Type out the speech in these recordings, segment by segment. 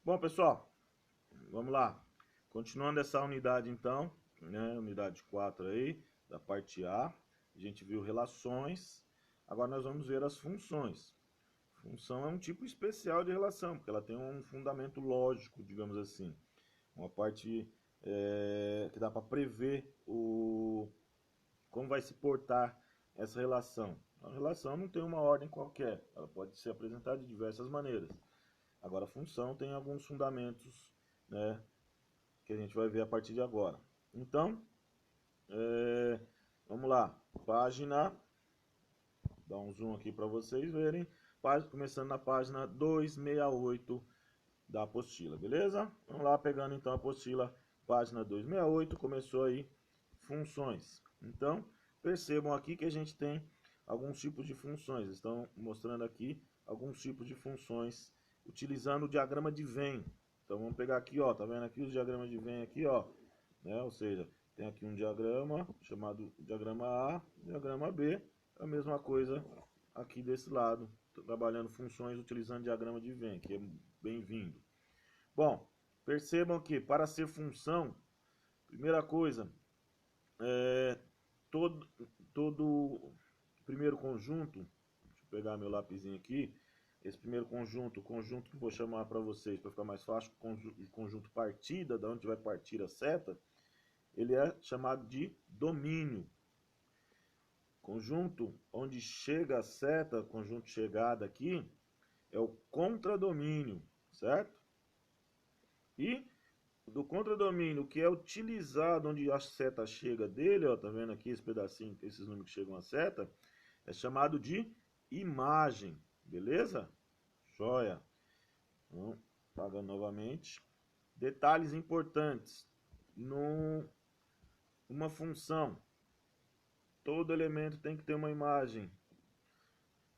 Bom, pessoal, vamos lá. Continuando essa unidade então, né, unidade 4 aí, da parte A, a gente viu relações, agora nós vamos ver as funções. Função é um tipo especial de relação, porque ela tem um fundamento lógico, digamos assim. Uma parte que dá para prever como vai se portar essa relação. A relação não tem uma ordem qualquer, ela pode ser apresentada de diversas maneiras. Agora, a função tem alguns fundamentos, né, que a gente vai ver a partir de agora. Então, vamos lá. Página, dá um zoom aqui para vocês verem. Começando na página 268 da apostila, beleza? Vamos lá, pegando então a apostila, página 268, começou aí, funções. Então, percebam aqui que a gente tem alguns tipos de funções. Estão mostrando aqui alguns tipos de funções utilizando o diagrama de Venn. Então vamos pegar aqui, ó, tá vendo aqui os diagramas de Venn aqui, ó, né? Ou seja, tem aqui um diagrama chamado diagrama A, diagrama B, a mesma coisa aqui desse lado, trabalhando funções utilizando diagrama de Venn, que é bem-vindo. Bom, percebam que para ser função, primeira coisa, todo, todo primeiro conjunto, deixa eu pegar meu lapisinho aqui, esse primeiro conjunto, conjunto que eu vou chamar para vocês, para ficar mais fácil, conjunto partida, da onde vai partir a seta, ele é chamado de domínio. Conjunto onde chega a seta, conjunto chegada aqui, é o contradomínio, certo? E do contradomínio que é utilizado onde a seta chega dele, ó, tá vendo aqui esse pedacinho, esses números que chegam à seta, é chamado de imagem, beleza? Joia. Então, pagando novamente. Detalhes importantes. Numa função, todo elemento tem que ter uma imagem.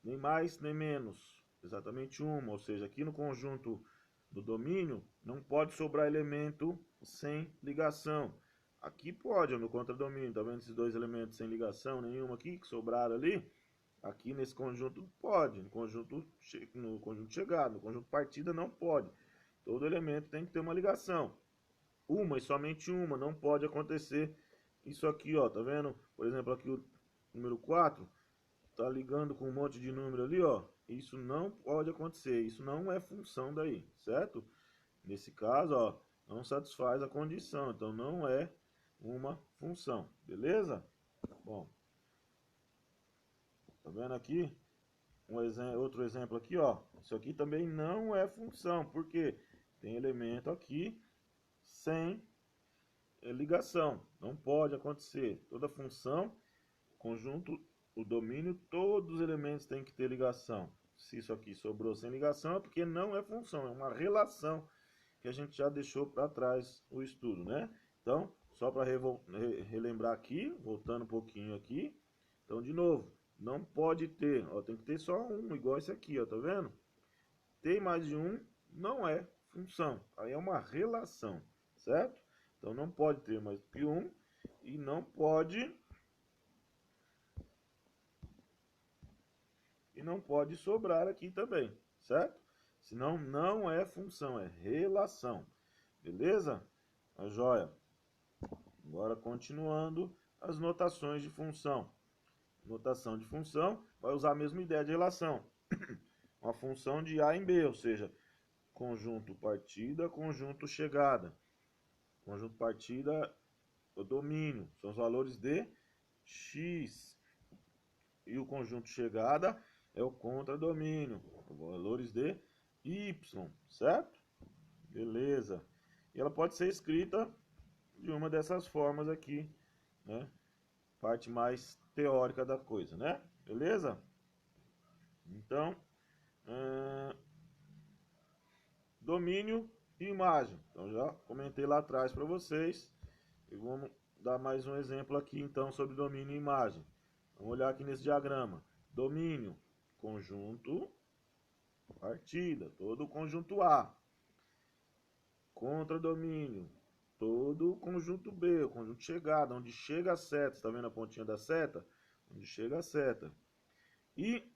Nem mais, nem menos. Exatamente uma. Ou seja, aqui no conjunto do domínio, não pode sobrar elemento sem ligação. Aqui pode, no contradomínio, tá vendo esses dois elementos sem ligação nenhuma aqui, que sobraram ali? Aqui nesse conjunto pode, no conjunto chegado, no conjunto partida não pode. Todo elemento tem que ter uma ligação. Uma e somente uma, não pode acontecer isso aqui, ó, tá vendo? Por exemplo, aqui o número 4, tá ligando com um monte de número ali, ó. Isso não pode acontecer, isso não é função daí, certo? Nesse caso, ó, não satisfaz a condição, então não é uma função, beleza? Bom, tá vendo aqui? Outro exemplo aqui, ó. Isso aqui também não é função, porque tem elemento aqui sem ligação. Não pode acontecer. Toda função, conjunto, o domínio, todos os elementos têm que ter ligação. Se isso aqui sobrou sem ligação, é porque não é função, é uma relação que a gente já deixou para trás o estudo, né? Então, só para relembrar aqui, voltando um pouquinho aqui. Então, de novo, não pode ter, ó, tem que ter só um, igual esse aqui, ó, tá vendo? Tem mais de um, não é função, aí é uma relação, certo? Então, não pode ter mais do que um e não pode sobrar aqui também, certo? Senão não é função, é relação. Beleza? A joia. Agora continuando as notações de função. Notação de função vai usar a mesma ideia de relação. Uma função de A em B, ou seja, conjunto partida, conjunto chegada. Conjunto partida, o domínio, são os valores de x. E o conjunto chegada é o contradomínio, os valores de y, certo? Beleza. E ela pode ser escrita de uma dessas formas aqui, né? Parte mais teórica da coisa, né? Beleza? Então, domínio e imagem. Então já comentei lá atrás para vocês. E vamos dar mais um exemplo aqui então sobre domínio e imagem. Vamos olhar aqui nesse diagrama. Domínio, conjunto, partida, todo o conjunto A. Contradomínio, todo o conjunto B, o conjunto chegada, onde chega a seta. Está vendo a pontinha da seta? Onde chega a seta. E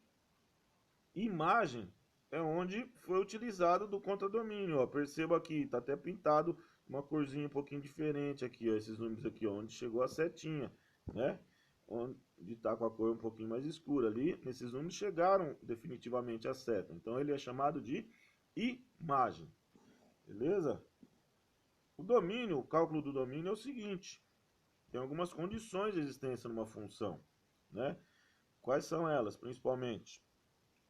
imagem é onde foi utilizado do contradomínio, ó. Perceba aqui, tá até pintado uma corzinha um pouquinho diferente aqui, ó, esses números aqui, ó, onde chegou a setinha, né? Onde tá com a cor um pouquinho mais escura ali, nesses números chegaram definitivamente a seta. Então ele é chamado de imagem, beleza? O domínio, o cálculo do domínio é o seguinte: tem algumas condições de existência numa função, né? Quais são elas, principalmente?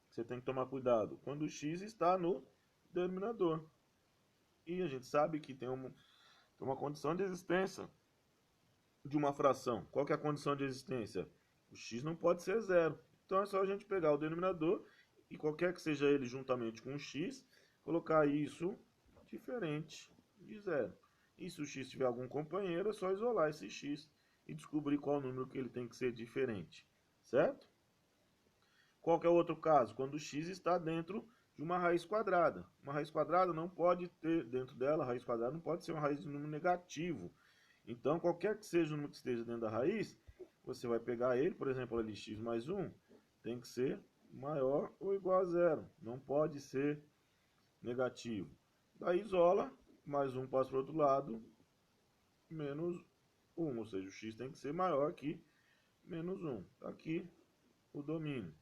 Você tem que tomar cuidado quando o x está no denominador. E a gente sabe que tem uma condição de existência de uma fração. Qual que é a condição de existência? O x não pode ser zero. Então é só a gente pegar o denominador e qualquer que seja ele juntamente com o x, colocar isso diferente de zero. E se o x tiver algum companheiro, é só isolar esse x e descobrir qual número que ele tem que ser diferente, certo? Qual que é o outro caso? Quando o x está dentro de uma raiz quadrada. Uma raiz quadrada não pode ter, dentro dela, a raiz quadrada não pode ser uma raiz de número negativo. Então, qualquer que seja o número que esteja dentro da raiz, você vai pegar ele, por exemplo, ali x mais 1, tem que ser maior ou igual a zero. Não pode ser negativo. Daí isola, mais 1 passa para o outro lado, menos 1. Ou seja, o x tem que ser maior que menos 1. Aqui o domínio.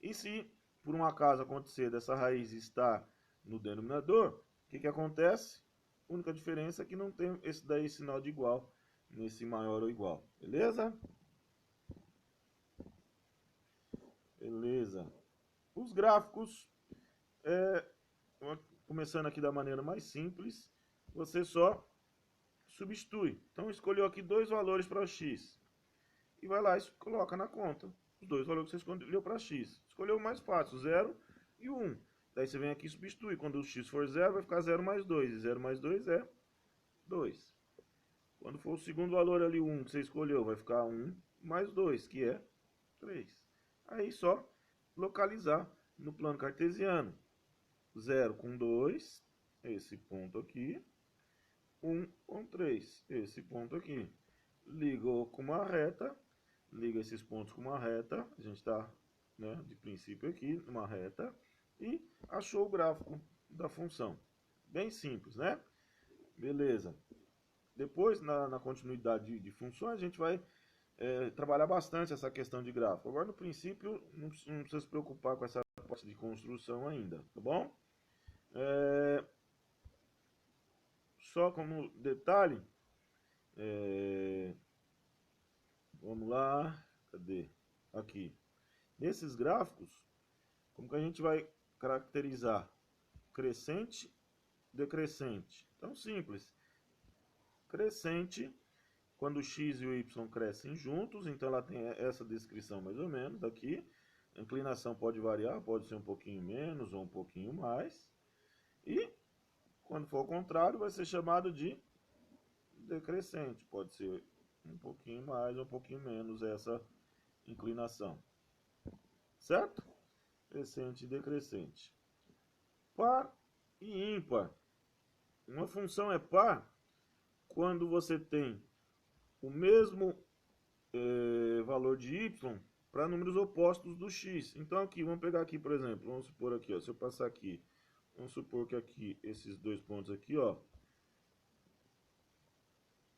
E se por um acaso acontecer dessa raiz estar no denominador, o que acontece? A única diferença é que não tem esse daí sinal de igual nesse maior ou igual. Beleza? Beleza. Os gráficos, começando aqui da maneira mais simples, você só substitui. Então escolheu aqui dois valores para x. E vai lá e coloca na conta os dois valores que você escolheu para x. Escolheu o mais fácil, 0 e 1. Daí você vem aqui e substitui. Quando o x for 0, vai ficar 0 mais 2. E 0 mais 2 é 2. Quando for o segundo valor ali, 1, que você escolheu, vai ficar 1 mais 2, que é 3. Aí só localizar no plano cartesiano. 0 com 2, esse ponto aqui. 1 com 3, esse ponto aqui. Ligou com uma reta, liga esses pontos com uma reta, a gente está, né, de princípio aqui, numa reta, e achou o gráfico da função. Bem simples, né? Beleza. Depois, na continuidade de funções, a gente vai trabalhar bastante essa questão de gráfico. Agora, no princípio, não precisa se preocupar com essa parte de construção ainda, tá bom? Só como detalhe, vamos lá, cadê? Aqui. Nesses gráficos, como que a gente vai caracterizar? Crescente, decrescente. Então, simples. Crescente, quando o x e o y crescem juntos, então ela tem essa descrição mais ou menos aqui. A inclinação pode variar, pode ser um pouquinho menos ou um pouquinho mais. E, quando for ao contrário, vai ser chamado de decrescente. Pode ser um pouquinho mais ou um pouquinho menos essa inclinação. Certo? Crescente e decrescente. Par e ímpar. Uma função é par quando você tem o mesmo valor de y para números opostos do x. Então aqui, vamos pegar aqui, por exemplo, vamos supor aqui, ó, se eu passar aqui, vamos supor que aqui, esses dois pontos aqui, ó,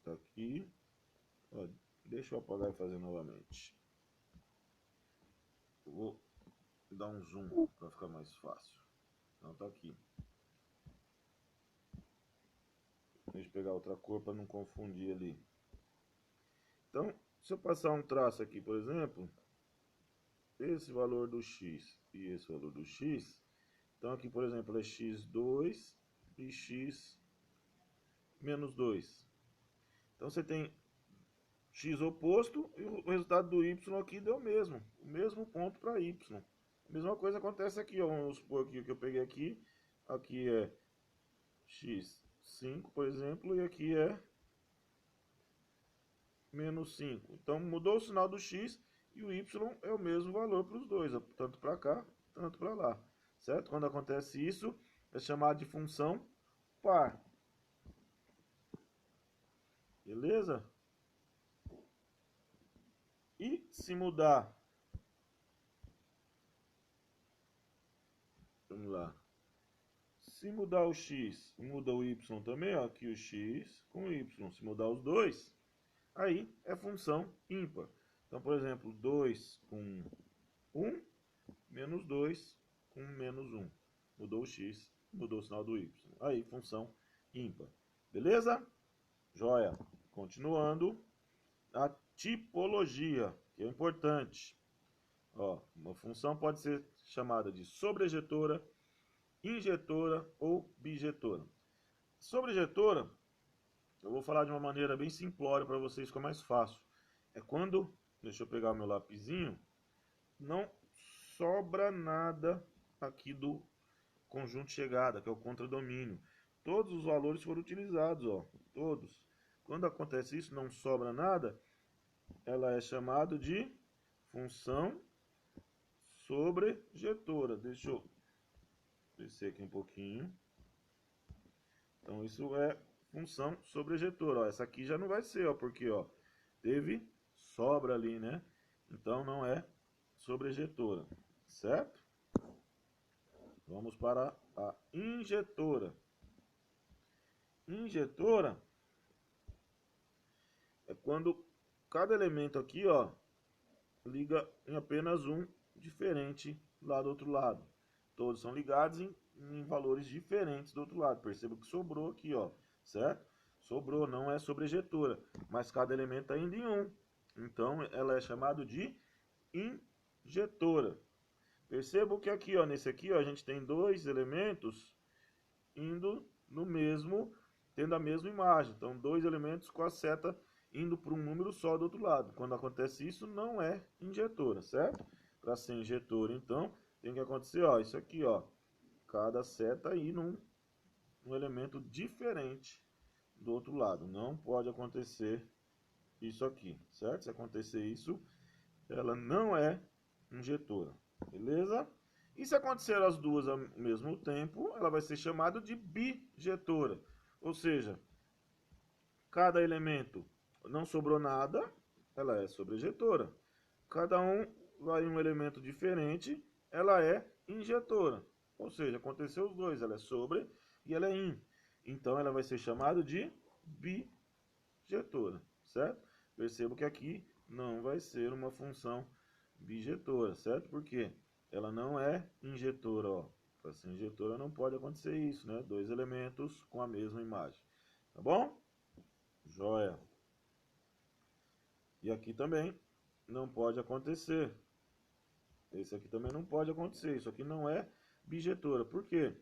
tá aqui, ó, deixa eu apagar e fazer novamente. Vou dar um zoom para ficar mais fácil. Então tá aqui. Deixa eu pegar outra cor para não confundir ali. Então, se eu passar um traço aqui, por exemplo, esse valor do x e esse valor do x, então aqui, por exemplo, é x2 e x menos 2. Então você tem x oposto e o resultado do y aqui deu o mesmo ponto para y. A mesma coisa acontece aqui, ó, vamos supor aqui que eu peguei aqui é x5, por exemplo, e aqui é menos 5. Então mudou o sinal do x e o y é o mesmo valor para os dois, tanto para cá, tanto para lá. Certo? Quando acontece isso, é chamado de função par. Beleza? E se mudar Vamos lá. Se mudar o x, muda o y também, ó, aqui o x com o y. Se mudar os dois, aí é função ímpar. Então, por exemplo, 2 com 1, menos 2 com menos 1. Mudou o x, mudou o sinal do y. Aí, função ímpar. Beleza? Joia. Continuando, a tipologia, que é importante. Ó, uma função pode ser chamada de sobrejetora, injetora ou bijetora. Sobrejetora, eu vou falar de uma maneira bem simplória para vocês, ficar mais fácil. É quando, deixa eu pegar o meu lapisinho, não sobra nada aqui do conjunto chegada, que é o contradomínio. Todos os valores foram utilizados, ó, todos. Quando acontece isso, não sobra nada, ela é chamada de função sobrejetora. Deixa eu descer aqui um pouquinho. Então, isso é função sobrejetora. Ó, essa aqui já não vai ser, ó, porque ó, teve sobra ali, né? Então, não é sobrejetora, certo? Vamos para a injetora. Injetora é quando cada elemento aqui, ó, liga em apenas um diferente lá do outro lado. Todos são ligados em valores diferentes do outro lado. Perceba que sobrou aqui, ó, certo? Sobrou, não é sobrejetora, mas cada elemento está indo em um. Então, ela é chamada de injetora. Perceba que aqui, ó, nesse aqui, ó, a gente tem dois elementos indo no mesmo, tendo a mesma imagem. Então, dois elementos com a seta indo para um número só do outro lado. Quando acontece isso, não é injetora, certo? Para ser injetora, então, tem que acontecer, ó, isso aqui, ó, cada seta aí num elemento diferente do outro lado. Não pode acontecer isso aqui, certo? Se acontecer isso, ela não é injetora, beleza? E se acontecer as duas ao mesmo tempo, ela vai ser chamada de bijetora. Ou seja, cada elemento não sobrou nada, ela é sobrejetora. Cada um vai em um elemento diferente, ela é injetora. Ou seja, aconteceu os dois, ela é sobre e ela é in. Então, ela vai ser chamada de bijetora, certo? Perceba que aqui não vai ser uma função bijetora, certo? Por quê? Ela não é injetora, ó. Para ser injetora não pode acontecer isso, né? Dois elementos com a mesma imagem. Tá bom? Joia. E aqui também não pode acontecer. Esse aqui também não pode acontecer. Isso aqui não é bijetora. Por quê?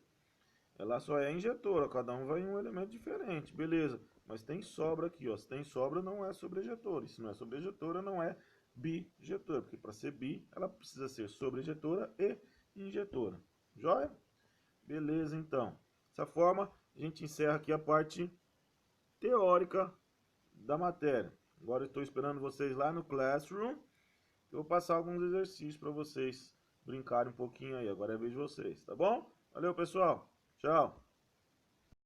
Ela só é injetora. Cada um vai em um elemento diferente. Beleza. Mas tem sobra aqui, ó. Se tem sobra, não é sobrejetora. E se não é sobrejetora, não é bijetora. Porque para ser bi, ela precisa ser sobrejetora e injetora. Joia? Beleza, então. Dessa forma, a gente encerra aqui a parte teórica da matéria. Agora eu estou esperando vocês lá no Classroom. Eu vou passar alguns exercícios para vocês brincarem um pouquinho aí. Agora é a vez de vocês, tá bom? Valeu, pessoal. Tchau.